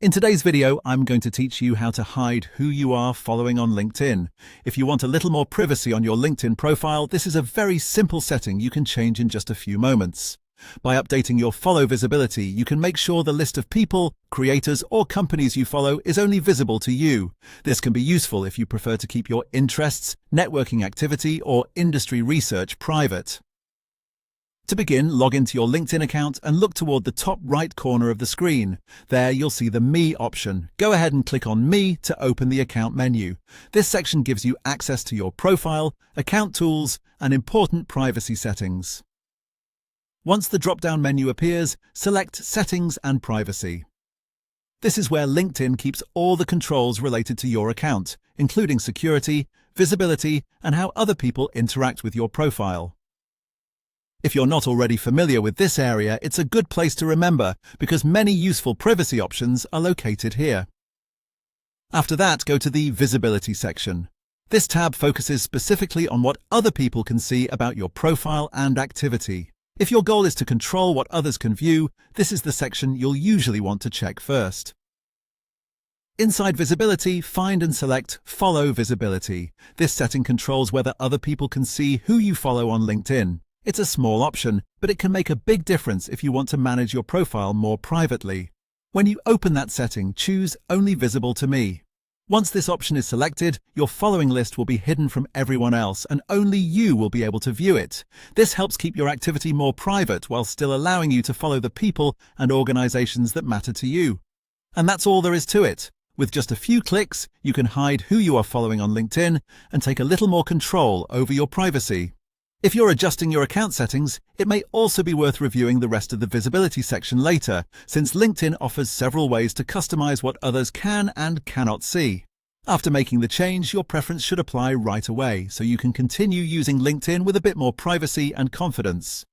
In today's video, I'm going to teach you how to hide who you are following on LinkedIn. If you want a little more privacy on your LinkedIn profile, this is a very simple setting you can change in just a few moments. By updating your follow visibility, you can make sure the list of people, creators, or companies you follow is only visible to you. This can be useful if you prefer to keep your interests, networking activity, or industry research private. To begin, log into your LinkedIn account and look toward the top right corner of the screen. There you'll see the Me option. Go ahead and click on Me to open the account menu. This section gives you access to your profile, account tools, and important privacy settings. Once the drop-down menu appears, select Settings and Privacy. This is where LinkedIn keeps all the controls related to your account, including security, visibility, and how other people interact with your profile. If you're not already familiar with this area, it's a good place to remember because many useful privacy options are located here. After that, go to the Visibility section. This tab focuses specifically on what other people can see about your profile and activity. If your goal is to control what others can view, this is the section you'll usually want to check first. Inside Visibility, find and select Follow Visibility. This setting controls whether other people can see who you follow on LinkedIn. It's a small option, but it can make a big difference if you want to manage your profile more privately. When you open that setting, choose Only Visible to Me. Once this option is selected, your following list will be hidden from everyone else and only you will be able to view it. This helps keep your activity more private while still allowing you to follow the people and organizations that matter to you. And that's all there is to it. With just a few clicks, you can hide who you are following on LinkedIn and take a little more control over your privacy. If you're adjusting your account settings, it may also be worth reviewing the rest of the visibility section later, since LinkedIn offers several ways to customize what others can and cannot see. After making the change, your preference should apply right away, so you can continue using LinkedIn with a bit more privacy and confidence.